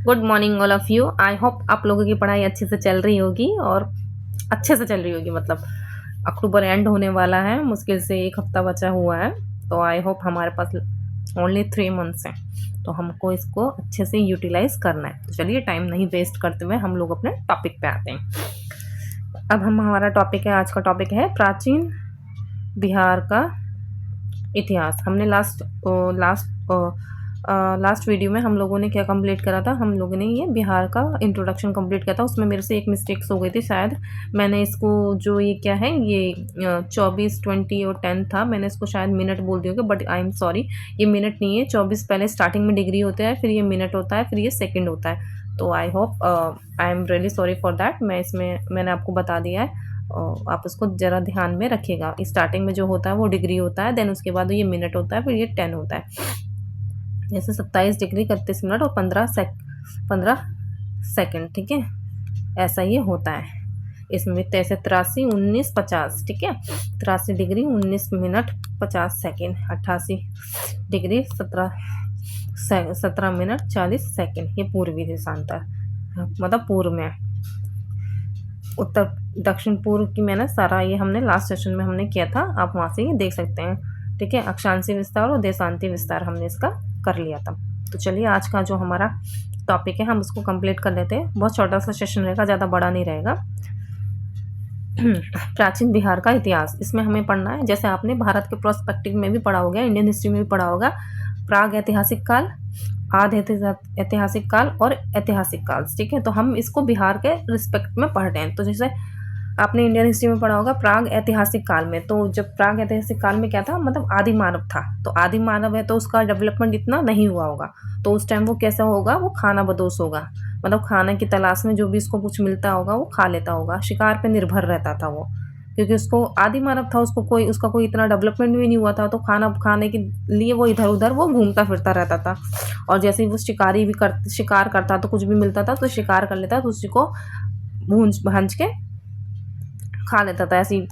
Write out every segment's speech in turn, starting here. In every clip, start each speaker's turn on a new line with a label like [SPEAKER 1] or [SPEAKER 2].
[SPEAKER 1] Good morning all of you. I hope आप लोगों की पढ़ाई अच्छे से चल रही होगी और अच्छे से चल रही होगी। मतलब अक्टूबर एंड होने वाला है, मुश्किल से एक हफ्ता बचा हुआ है। तो आई होप हमारे पास ओनली 3 मंथ्स हैं, तो हमको इसको अच्छे से यूटिलाइज करना है। तो चलिए टाइम नहीं वेस्ट करते हुए हम लोग अपने टॉपिक पे आते हैं। अब हमारा टॉपिक है, आज का टॉपिक है प्राचीन बिहार का इतिहास। हमने लास्ट वीडियो में हम लोगों ने क्या कंप्लीट करा था, हम लोगों ने ये बिहार का इंट्रोडक्शन कंप्लीट किया था। उसमें मेरे से एक मिस्टेक्स हो गई थी शायद। मैंने इसको जो ये क्या है, ये 24, 20 और 10 था, मैंने इसको शायद मिनट बोल दिया होगा, बट आई एम सॉरी, ये मिनट नहीं है। 24 पहले स्टार्टिंग में डिग्री होता है, फिर ये मिनट होता है, फिर ये सेकेंड होता है। तो I hope, I am really sorry for that. मैंने आपको बता दिया है, आप उसको ज़रा ध्यान में रखिएगा। स्टार्टिंग में जो होता है वो डिग्री होता है, देन उसके बाद ये मिनट होता है, फिर ये 10 होता है। जैसे 27 डिग्री 31 मिनट और 15 सेकेंड, ठीक है, ऐसा ये होता है। इसमें 83, 19, 50, ठीक है, 83 degree 19 minute 50 second, 88 degree 17 minute 40 second. ये पूर्वी देशांतर, मतलब पूर्व में, उत्तर दक्षिण पूर्व की मैंने सारा ये हमने लास्ट सेशन में हमने किया था, आप वहाँ से ये देख सकते हैं, ठीक है। अक्षांशीय विस्तार और देशांतीय विस्तार हमने इसका कर लिया था। तो चलिए आज का जो हमारा टॉपिक है हम उसको कंप्लीट कर लेते हैं। बहुत छोटा सा सेशन रहेगा, ज़्यादा बड़ा नहीं रहेगा। प्राचीन बिहार का इतिहास, इसमें हमें पढ़ना है, जैसे आपने भारत के प्रोस्पेक्टिव में भी पढ़ा होगा, इंडियन हिस्ट्री में भी पढ़ा होगा, प्राग ऐतिहासिक काल, आध ऐतिहासिक काल और ऐतिहासिक काल, ठीक है। तो हम इसको बिहार के रिस्पेक्ट में पढ़ रहे हैं। तो जैसे आपने इंडियन हिस्ट्री में पढ़ा होगा प्राग ऐतिहासिक काल में, तो जब प्राग ऐतिहासिक काल में क्या था, मतलब आदि मानव था। तो आदि मानव है तो उसका डेवलपमेंट इतना नहीं हुआ होगा, तो उस टाइम वो कैसा होगा, वो खाना बदोश होगा, मतलब खाने की तलाश में जो भी उसको कुछ मिलता होगा वो खा लेता होगा, शिकार पे निर्भर रहता था वो, क्योंकि उसको आदि मानव था, उसका कोई इतना डेवलपमेंट भी नहीं हुआ था। तो खाना खाने के लिए वो इधर उधर वो घूमता फिरता रहता था, और जैसे ही वो शिकार करता तो कुछ भी मिलता था तो शिकार कर लेता, तो उसी को भूंज भांज के खा लेता था ऐसे ही,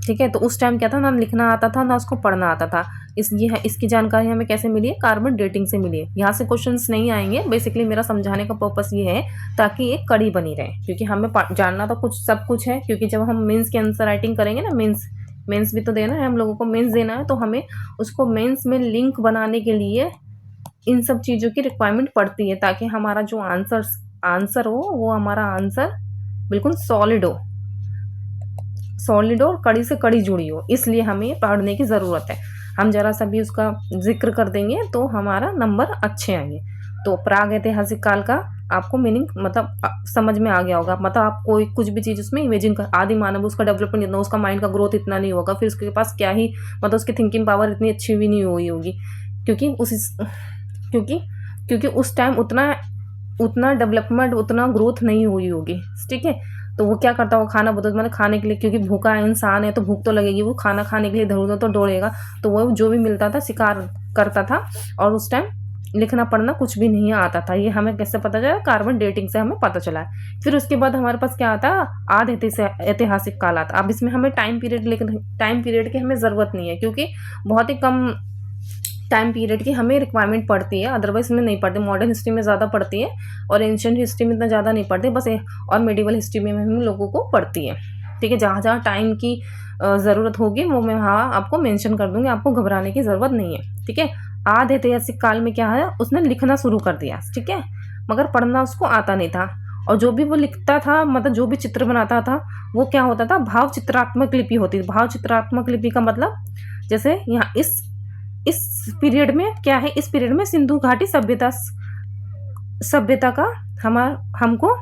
[SPEAKER 1] ठीक है। तो उस टाइम क्या था, ना लिखना आता था ना उसको पढ़ना आता था। इसकी जानकारी हमें कैसे मिली है, कार्बन डेटिंग से मिली है। यहाँ से क्वेश्चंस नहीं आएंगे, बेसिकली मेरा समझाने का पर्पस ये है ताकि एक कड़ी बनी रहे, क्योंकि हमें जानना तो सब कुछ है, क्योंकि जब हम मेंस की आंसर राइटिंग करेंगे ना, मेंस भी तो देना है हम लोगों को, मेंस देना है, तो हमें उसको मेंस में लिंक बनाने के लिए इन सब चीज़ों की रिक्वायरमेंट पड़ती है, ताकि हमारा जो आंसर हो वो हमारा आंसर बिल्कुल सॉलिड और कड़ी से कड़ी जुड़ी हो, इसलिए हमें पढ़ने की ज़रूरत है। हम जरा सा भी उसका जिक्र कर देंगे तो हमारा नंबर अच्छे आएंगे। तो प्राग ऐतिहासिक काल का आपको मीनिंग मतलब समझ में आ गया होगा, मतलब आप कोई कुछ भी चीज़ उसमें इमेजिन कर, आदि मानव, उसका डेवलपमेंट इतना, उसका माइंड का ग्रोथ इतना नहीं होगा, फिर उसके पास क्या ही, मतलब उसकी थिंकिंग पावर इतनी अच्छी भी नहीं हुई होगी, क्योंकि उस टाइम उतना डेवलपमेंट, उतना ग्रोथ नहीं हुई होगी, ठीक है। तो वो क्या करता होगा, खाना बदल, मतलब खाने के लिए, क्योंकि भूखा इंसान है तो भूख तो लगेगी, वो खाना खाने के लिए इधर उधर तो दौड़ेगा, तो वो जो भी मिलता था शिकार करता था, और उस टाइम लिखना पढ़ना कुछ भी नहीं आता था। ये हमें कैसे पता चला, कार्बन डेटिंग से हमें पता चला है। फिर उसके बाद हमारे पास क्या आता है, आध ऐतिहासिक काल आता। अब इसमें हमें टाइम पीरियड की हमें ज़रूरत नहीं है, क्योंकि बहुत ही कम टाइम पीरियड की हमें रिक्वायरमेंट पड़ती है, अदरवाइज में नहीं पड़ती। मॉडर्न हिस्ट्री में ज़्यादा पड़ती है और एंशिएंट हिस्ट्री में इतना ज़्यादा नहीं पड़ती, बस और मेडिवल हिस्ट्री में हम लोगों को पड़ती है, ठीक है। जहाँ जहाँ टाइम की ज़रूरत होगी वो मैं वहाँ आपको मेंशन कर दूँगी, आपको घबराने की ज़रूरत नहीं है, ठीक है। आध ऐतिहासिक काल में क्या है, उसने लिखना शुरू कर दिया, ठीक है, मगर पढ़ना उसको आता नहीं था, और जो भी वो लिखता था, मतलब जो भी चित्र बनाता था, वो क्या होता था, भाव चित्रात्मक लिपि होती थी। भाव चित्रात्मक लिपि का मतलब, जैसे यहाँ इस पीरियड में क्या है, इस पीरियड में सिंधु घाटी सभ्यता का हमको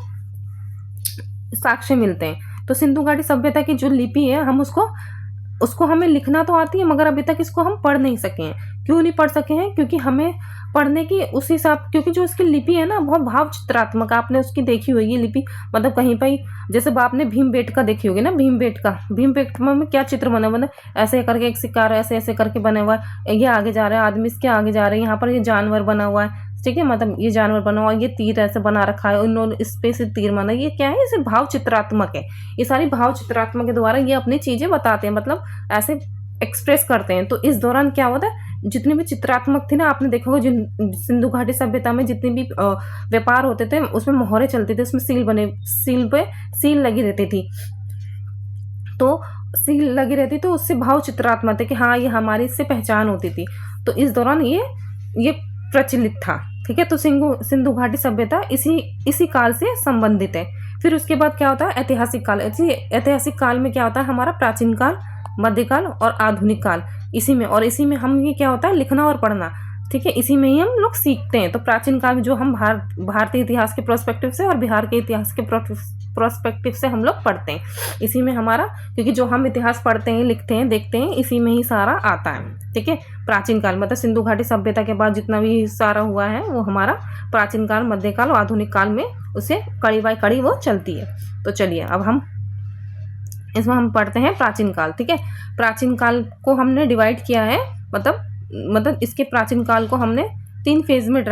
[SPEAKER 1] साक्ष्य मिलते हैं। तो सिंधु घाटी सभ्यता की जो लिपि है, हम उसको हमें लिखना तो आती है, मगर अभी तक इसको हम पढ़ नहीं सके हैं। क्यों नहीं पढ़ सके हैं, क्योंकि हमें पढ़ने की उस हिसाब, क्योंकि जो इसकी लिपि है ना बहुत भाव चित्रात्मक, आपने उसकी देखी होगी लिपि, मतलब कहीं पर, जैसे आपने भीमबेटका देखी होगी ना, भीमबेटका में क्या चित्र बना, मतलब ऐसे करके एक शिकार ऐसे ऐसे करके बना हुआ है, ये आगे जा रहा है आदमी, इसके आगे जा रहे हैं, यहाँ पर ये जानवर बना हुआ है, ठीक है, मतलब ये जानवर बना हुआ है, ये तीर ऐसे बना रखा है, उन्होंने इस पे से तीर माना, ये क्या है, इसे भाव चित्रात्मक है। ये सारी भाव चित्रात्मक के द्वारा ये अपनी चीज़ें बताते हैं, मतलब ऐसे एक्सप्रेस करते हैं। तो इस दौरान क्या होता है, जितने भी चित्रात्मक थे ना, आपने देखा होगा जिन सिंधु घाटी सभ्यता में जितने भी व्यापार होते थे उसमें मोहरे चलते थे, उसमें सील पे सील लगी रहती थी। तो सील लगी रहती तो उससे भाव चित्रात्मक थे कि हाँ ये हमारी इससे पहचान होती थी। तो इस दौरान ये प्रचलित था। ठीक है, तो सिंधु घाटी सभ्यता इसी काल से संबंधित है। फिर उसके बाद क्या होता है, ऐतिहासिक काल। ऐतिहासिक काल में क्या होता है, हमारा प्राचीन काल, मध्यकाल और आधुनिक काल। इसी में हम ये क्या होता है, लिखना और पढ़ना। ठीक है, इसी में ही हम लोग सीखते हैं। तो प्राचीन काल में जो हम भारतीय इतिहास के प्रोस्पेक्टिव से और बिहार के इतिहास के प्रोस्पेक्टिव से हम लोग पढ़ते हैं। इसी में हमारा, क्योंकि जो हम इतिहास पढ़ते हैं, लिखते हैं, देखते हैं, इसी में ही सारा आता है। ठीक है, प्राचीन काल मतलब सिंधु घाटी सभ्यता के बाद जितना भी सारा हुआ है वो हमारा प्राचीन काल, मध्यकाल और आधुनिक काल में उसे कड़ी बाय कड़ी वो चलती है। तो चलिए अब हम इसमें हम पढ़ते हैं प्राचीन काल। ठीक है, प्राचीन काल को हमने डिवाइड किया है, मतलब इसके प्राचीन काल को हमने तीन फेज में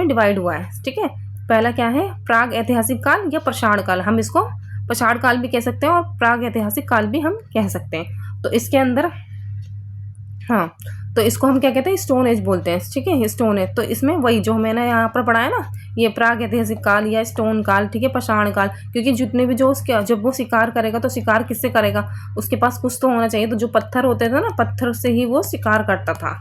[SPEAKER 1] डिवाइड हुआ है। ठीक है, पहला क्या है, प्राग ऐतिहासिक काल या पाषाण काल। हम इसको पाषाण काल भी कह सकते हैं और प्राग ऐतिहासिक काल भी हम कह सकते हैं। तो इसके अंदर तो इसको हम क्या कहते हैं, स्टोन एज बोलते हैं। ठीक है, स्टोन एज। तो इसमें वही जो मैंने यहाँ पर पढ़ा है ना, ये प्राग ऐतिहासिक काल या स्टोन काल। ठीक है, पाषाण काल, क्योंकि जितने भी जो उसके जब वो शिकार करेगा तो शिकार किससे करेगा, उसके पास कुछ तो होना चाहिए। तो जो पत्थर होते थे ना, पत्थर से ही वो शिकार करता था।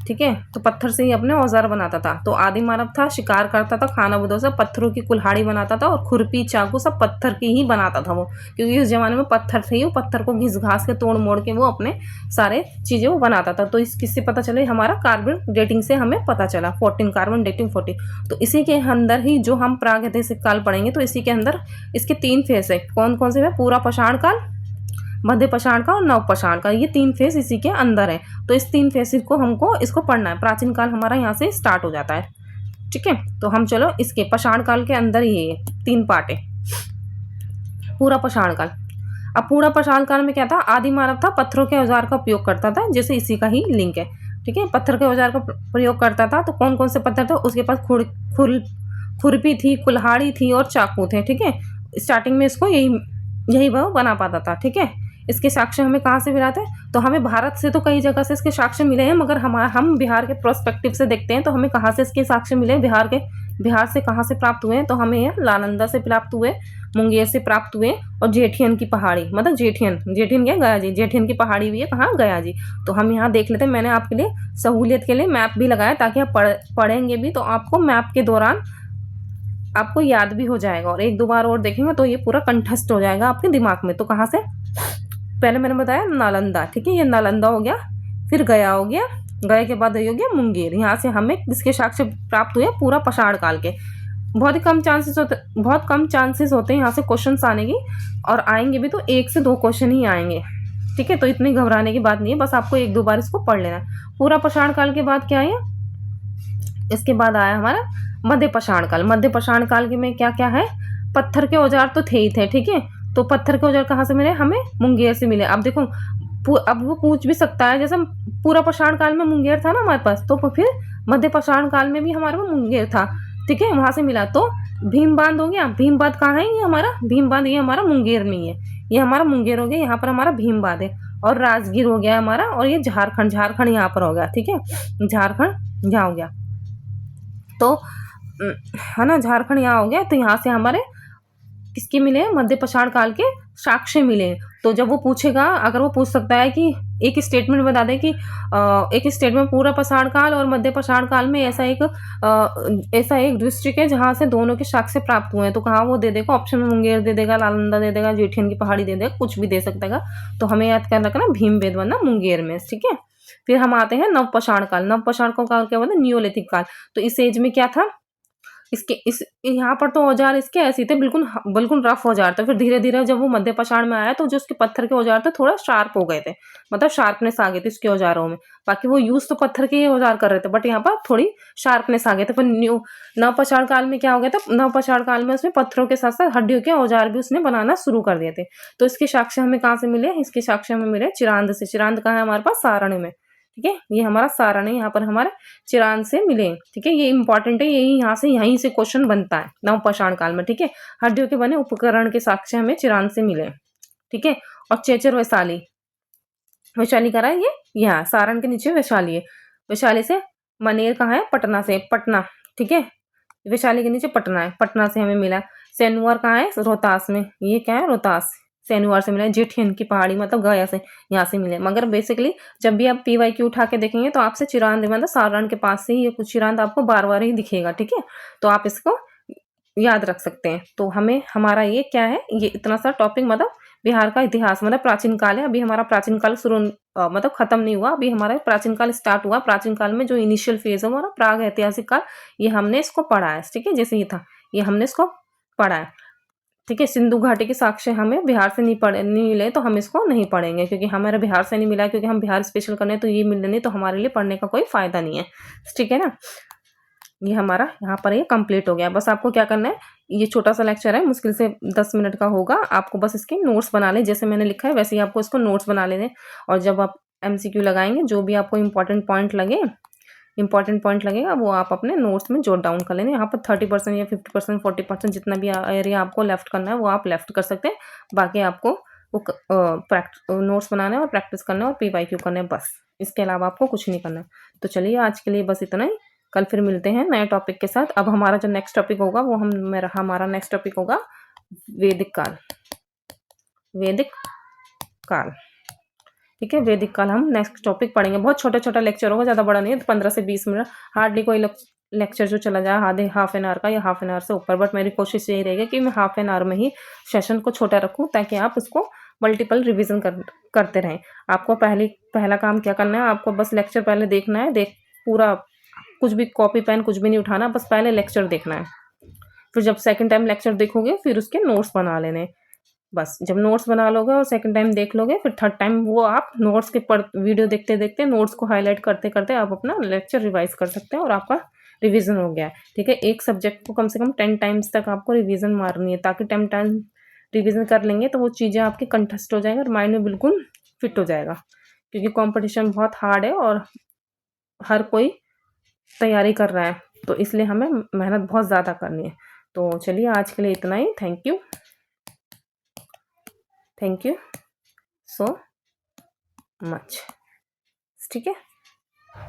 [SPEAKER 1] ठीक है, तो पत्थर से ही अपने औजार बनाता था। तो आदि मानव था, शिकार करता था, खाना बदों से पत्थरों की कुल्हाड़ी बनाता था और खुरपी चाकू सब पत्थर की ही बनाता था वो, क्योंकि उस जमाने में पत्थर थे ही, वो पत्थर को घिस घास के तोड़ मोड़ के वो अपने सारे चीज़ें वो बनाता था। तो इस किससे पता चले, हमारा कार्बन डेटिंग से हमें पता चला, 14 कार्बन डेटिंग 14। तो इसी के अंदर ही जो हम प्राग ऐतिहासिक काल पढ़ेंगे, तो इसी के अंदर इसके 3 फेस है। कौन कौन से है, पूरा पाषाण काल, मध्य पाषाण का और नव पाषाण का। ये 3 फेज इसी के अंदर है। तो इस 3 फेज को हमको इसको पढ़ना है। प्राचीन काल हमारा यहाँ से स्टार्ट हो जाता है। ठीक है, तो हम चलो इसके पाषाण काल के अंदर ही 3 पार्ट है। पूरा पाषाण काल। अब पूरा पाषाण काल में क्या था, आदि मानव था, पत्थरों के औजार का उपयोग करता था, जैसे इसी का ही लिंक है। ठीक है, पत्थर के औजार का प्रयोग करता था। तो कौन कौन से पत्थर थे, उसके पास खुरपी थी, कुल्हाड़ी थी और चाकू थे। ठीक है, स्टार्टिंग में इसको यही वह बना पाता था। ठीक है, इसके साक्ष्य हमें कहाँ से मिलाते हैं, तो हमें भारत से तो कई जगह से इसके साक्ष्य मिले हैं, मगर हम बिहार के प्रोस्पेक्टिव से देखते हैं तो हमें कहाँ से इसके साक्ष्य मिले, बिहार से कहाँ से प्राप्त हुए हैं, तो हमें यह नालंदा से प्राप्त हुए, मुंगेर से प्राप्त हुए और जेठियन की पहाड़ी, मतलब जेठियन क्या, गया जी, जेठियन की पहाड़ी भी है, कहाँ, गया जी। तो हम यहाँ देख लेते हैं। मैंने आपके लिए सहूलियत के लिए मैप भी लगाया, ताकि आप पढ़ेंगे भी तो आपको मैप के दौरान आपको याद भी हो जाएगा, और 1-2 बार और देखेंगे तो ये पूरा कंठस्थ हो जाएगा आपके दिमाग में। तो कहाँ से, पहले मैंने बताया नालंदा। ठीक है, ये नालंदा हो गया, फिर गया हो गया, गया के बाद हो गया मुंगेर। यहाँ से हमें किसके साक्ष्य प्राप्त हुए, पूरा पाषाण काल के। बहुत कम चांसेस होते हैं यहाँ से क्वेश्चन आने की, और आएंगे भी तो 1 से 2 क्वेश्चन ही आएंगे। ठीक है, तो इतनी घबराने की बात नहीं है, बस आपको 1-2 बार इसको पढ़ लेना। पूरा पाषाण काल के बाद क्या आया, इसके बाद आया हमारा मध्य पाषाण काल। मध्य पाषाण काल के में क्या क्या है, पत्थर के औजार तो थे ही थे। ठीक है, तो पत्थर के औजार कहाँ से मिले, हमें मुंगेर से मिले। अब देखो, अब वो पूछ भी सकता है, जैसे पूरा पाषाण काल में मुंगेर था ना हमारे पास, तो फिर मध्य पाषाण काल में भी हमारे पास मुंगेर था। ठीक है, वहां से मिला। तो भीम बांध हो गया, भीम बांध कहाँ है, ये हमारा भीम बांध, ये हमारा मुंगेर में ही है। ये हमारा मुंगेर हो गया, यहाँ पर हमारा भीम बांध है। और राजगीर हो गया हमारा, और ये झारखंड यहाँ पर हो गया। ठीक है, झारखंड यहाँ हो गया, तो है ना, झारखंड यहाँ हो गया। तो यहाँ से हमारे किसके मिले, मध्य पाषाण काल के साक्ष्य मिले। तो जब वो पूछेगा, अगर वो पूछ सकता है कि एक स्टेटमेंट बता दे कि एक स्टेटमेंट पूरा पाषाण काल और मध्य पाषाण काल में ऐसा एक डिस्ट्रिक्ट है जहाँ से दोनों के साक्ष्य प्राप्त हुए हैं, तो कहाँ वो दे देगा, ऑप्शन में मुंगेर दे देगा, नालंदा दे देगा, जेठियन की पहाड़ी दे देगा, कुछ भी दे सकता है। तो हमें याद कर रखना भीमबेद वरना मुंगेर में। ठीक है, फिर हम आते हैं नव पाषाण काल। नव पाषाण काल क्या बोलते हैं, नियोलिथिक काल। तो इस एज में क्या था, यहाँ पर तो औजार इसके ऐसे थे, बिल्कुल रफ औजार थे। फिर धीरे धीरे जब वो मध्य पाषाण में आया तो जो उसके पत्थर के औजार थे थोड़ा शार्प हो गए थे, मतलब शार्पनेस आ गई थी उसके औजारों में। बाकी वो यूज तो पत्थर के औजार कर रहे थे, बट यहाँ पर थोड़ी शार्पनेस आ गए थे। पर नव पाषाण काल में क्या हो गया था, नव पाषाण काल में उसने पत्थरों के साथ साथ हड्डियों के औजार भी उसने बनाना शुरू कर दिए थे। तो इसके साक्ष्य हमें कहाँ से मिले, इसके साक्ष्य हमें मिले चिरांद से। चिरांद कहाँ है हमारे पास, सारणी में। ठीक है, ये हमारा सारण है, यहाँ पर हमारे चिरांद से मिले। ठीक है, ये इंपॉर्टेंट है, यहीं से क्वेश्चन बनता है नव पाषाण काल में। ठीक है, हड्डियों के बने उपकरण के साक्ष्य हमें चिरांद से मिले। ठीक है, और चेचर वैशाली, वैशाली कहाँ है? ये यहाँ सारण के नीचे वैशाली है। वैशाली से मनेर कहाँ है? पटना से, पटना, ठीक है। वैशाली के नीचे पटना है, पटना से हमें मिला। सेनुअर कहाँ है? रोहतास में, ये क्या है? रोहतास, सेनुअर से मिला। जेठियन की पहाड़ी मतलब गया से, यहाँ से मिले। मगर बेसिकली जब भी आप PYQ उठा के देखेंगे तो आपसे चिरांद मतलब सारण के पास से ही ये कुछ चिरांद आपको बार बार ही दिखेगा, ठीक है। तो आप इसको याद रख सकते हैं। तो हमें हमारा ये क्या है, ये इतना सा टॉपिक मतलब बिहार का इतिहास मतलब प्राचीन काल है। अभी हमारा प्राचीन काल शुरू मतलब खत्म नहीं हुआ, अभी हमारा प्राचीन काल स्टार्ट हुआ। प्राचीन काल में जो इनिशियल फेज है हमारा प्राग ऐतिहासिक काल, ये हमने इसको पढ़ा है, ठीक है। जैसे ये था, ये हमने इसको पढ़ा है, ठीक है। सिंधु घाटी के साक्ष्य हमें बिहार से नहीं मिले तो हम इसको नहीं पढ़ेंगे, क्योंकि हमारे बिहार से नहीं मिला, क्योंकि हम बिहार स्पेशल करने तो ये मिलने नहीं, तो हमारे लिए पढ़ने का कोई फायदा नहीं है, ठीक है ना। ये हमारा यहाँ पर ये कंप्लीट हो गया। बस आपको क्या करना है, ये छोटा सा लेक्चर है, मुश्किल से 10 मिनट का होगा। आपको बस इसके नोट्स बना लें, जैसे मैंने लिखा है वैसे ही आपको इसको नोट्स बना लेने। और जब आप MCQ लगाएंगे, जो भी आपको इंपॉर्टेंट पॉइंट लगेगा वो आप अपने नोट्स में जॉट डाउन कर लेंगे। यहाँ पर 30% या 50%, 40% जितना भी एरिया आपको लेफ्ट करना है वो आप लेफ्ट कर सकते हैं। बाकी आपको वो नोट्स बनाना है और प्रैक्टिस करना है और PYQ करना है, बस। इसके अलावा आपको कुछ नहीं करना है। तो चलिए आज के लिए बस इतना ही। कल फिर मिलते हैं नए टॉपिक के साथ। अब हमारा जो नेक्स्ट टॉपिक होगा वो हमारा नेक्स्ट टॉपिक होगा वैदिक काल। वैदिक काल, ठीक है। वैदिक काल हम नेक्स्ट टॉपिक पढ़ेंगे। बहुत छोटा छोटा लेक्चर होगा, ज़्यादा बड़ा नहीं है, 15 से 20 मिनट, हार्डली कोई लेक्चर जो चला जाए आधे हाफ एन आवर का या हाफ एन आवर से ऊपर। बट मेरी कोशिश यही रहेगी कि मैं हाफ एन आवर में ही सेशन को छोटा रखूँ, ताकि आप उसको मल्टीपल रिविजन करते रहें। आपको पहला काम क्या करना है, आपको बस लेक्चर पहले देखना है, पूरा कुछ भी कॉपी पेन कुछ भी नहीं उठाना, बस पहले लेक्चर देखना है। फिर जब सेकंड टाइम लेक्चर देखोगे फिर उसके नोट्स बना लेने। बस जब नोट्स बना लोगे और सेकंड टाइम देख लोगे, फिर थर्ड टाइम वो आप नोट्स के वीडियो देखते देखते नोट्स को हाईलाइट करते करते आप अपना लेक्चर रिवाइज कर सकते हैं और आपका रिवीजन हो गया है, ठीक है। एक सब्जेक्ट को कम से कम 10 टाइम्स तक आपको रिवीजन मारनी है, ताकि 10 टाइम रिवीजन कर लेंगे तो वो चीज़ें आपकी कंठस्थ हो जाएंगी और माइंड में बिल्कुल फिट हो जाएगा। क्योंकि कॉम्पिटिशन बहुत हार्ड है और हर कोई तैयारी कर रहा है, तो इसलिए हमें मेहनत बहुत ज़्यादा करनी है। तो चलिए आज के लिए इतना ही। थैंक यू सो मच, ठीक है।